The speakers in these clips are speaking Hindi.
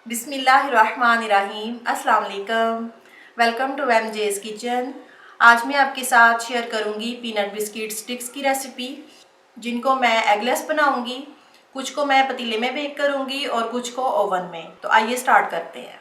बिस्मिल्लाहिर्रहमानिर्रहीम। अस्सलाम वालेकुम। Welcome to MJ's kitchen. आज मैं आपके साथ शेयर करूंगी पीनट बिस्किट स्टिक्स की रेसिपी, जिनको मैं एगलेस बनाऊंगी। कुछ को मैं पतीले में बेक करूंगी और कुछ को ओवन में। तो आइए स्टार्ट करते हैं।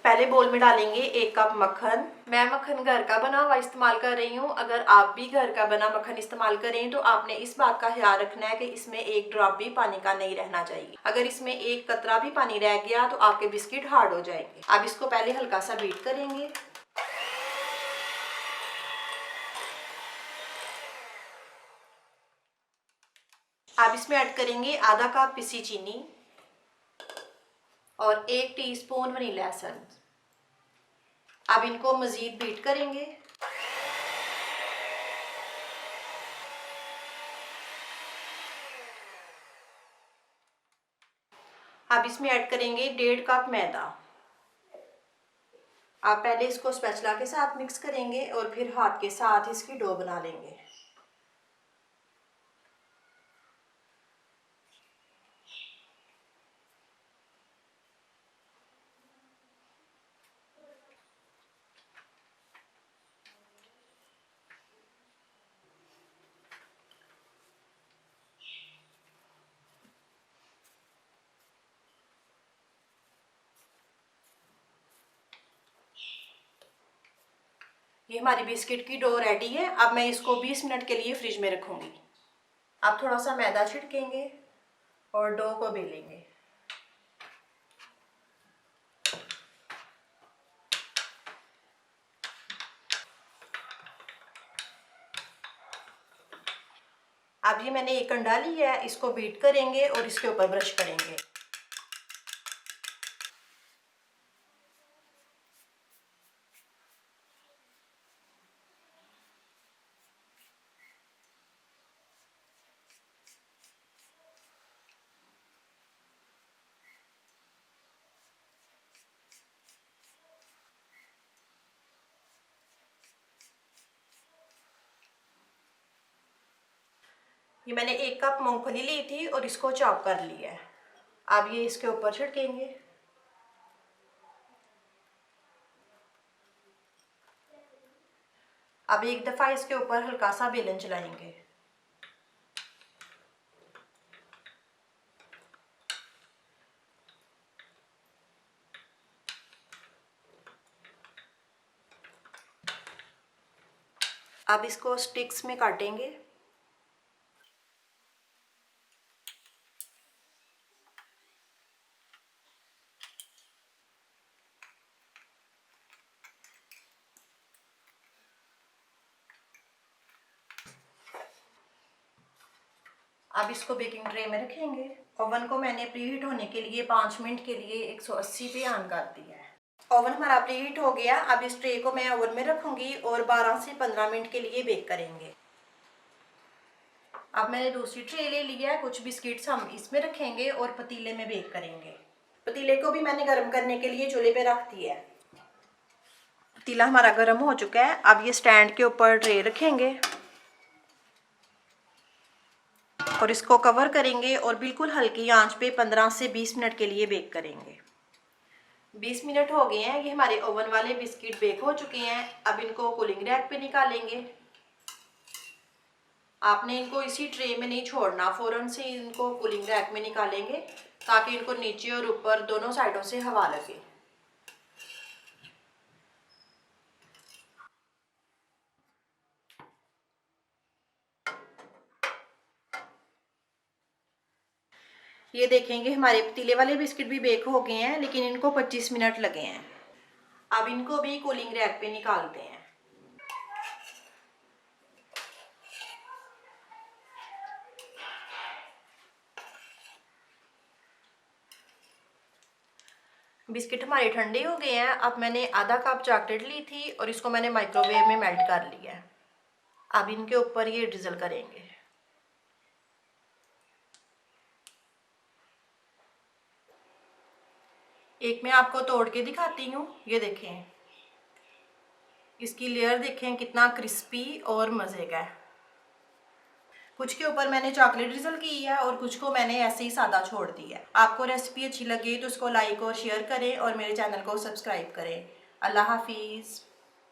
पहले बोल में डालेंगे 1 कप मक्खन। मैं मक्खन घर का बना हुआ इस्तेमाल कर रही हूँ। अगर आप भी घर का बना मक्खन इस्तेमाल करें तो आपने इस बात का ख्याल रखना है कि इसमें एक ड्रॉप भी पानी का नहीं रहना चाहिए। अगर इसमें एक कतरा भी पानी रह गया तो आपके बिस्किट हार्ड हो जाएंगे। अब इसको पहले हल्का सा बीट करेंगे। अब इसमें ऐड करेंगे आधा कप पिसी चीनी और 1 टीस्पून वनीला एसेंस। अब इनको मजीद बीट करेंगे। अब इसमें ऐड करेंगे 1.5 कप मैदा। आप पहले इसको स्पैचुला के साथ मिक्स करेंगे और फिर हाथ के साथ इसकी डो बना लेंगे। ये हमारी बिस्किट की डो रेडी है। अब मैं इसको 20 मिनट के लिए फ्रिज में रखूंगी। अब थोड़ा सा मैदा छिड़केंगे और डो को बेलेंगे। अब ये मैंने एक अंडा लिया है, इसको बीट करेंगे और इसके ऊपर ब्रश करेंगे। ये मैंने 1 कप मूंगफली ली थी और इसको चॉप कर लिया है। अब ये इसके ऊपर छिड़केंगे। अब एक दफ़ा इसके ऊपर हल्का सा बेलन चलाएंगे। अब इसको स्टिक्स में काटेंगे। अब इसको बेकिंग ट्रे में रखेंगे। ओवन को मैंने प्रीहीट होने के लिए 5 मिनट के लिए 180 पे ऑन कर दिया है। ओवन हमारा प्रीहीट हो गया। अब इस ट्रे को मैं ओवन में रखूंगी और 12 से 15 मिनट के लिए बेक करेंगे। अब मैंने दूसरी ट्रे ले लिया है। कुछ बिस्किट्स हम इसमें रखेंगे और पतीले में बेक करेंगे। पतीले को भी मैंने गर्म करने के लिए चूल्हे पे रख दिया है। पतीला हमारा गर्म हो चुका है। अब ये स्टैंड के ऊपर ट्रे रखेंगे और इसको कवर करेंगे और बिल्कुल हल्की आंच पे 15 से 20 मिनट के लिए बेक करेंगे। 20 मिनट हो गए हैं। ये हमारे ओवन वाले बिस्किट बेक हो चुके हैं। अब इनको कूलिंग रैक पे निकालेंगे। आपने इनको इसी ट्रे में नहीं छोड़ना, फ़ौरन से इनको कूलिंग रैक में निकालेंगे ताकि इनको नीचे और ऊपर दोनों साइडों से हवा लगे। ये देखेंगे हमारे पतीले वाले बिस्किट भी बेक हो गए हैं, लेकिन इनको 25 मिनट लगे हैं। अब इनको भी कूलिंग रैक पे निकालते हैं। बिस्किट हमारे ठंडे हो गए हैं। अब मैंने आधा कप चॉकलेट ली थी और इसको मैंने माइक्रोवेव में मेल्ट कर लिया है। अब इनके ऊपर ये ड्रिजल करेंगे। एक मैं आपको तोड़ के दिखाती हूँ। ये देखें, इसकी लेयर देखें कितना क्रिस्पी और मज़े का है। कुछ के ऊपर मैंने चॉकलेट drizzle की है और कुछ को मैंने ऐसे ही सादा छोड़ दिया है। आपको रेसिपी अच्छी लगे तो उसको लाइक और शेयर करें और मेरे चैनल को सब्सक्राइब करें। अल्लाह हाफिज़।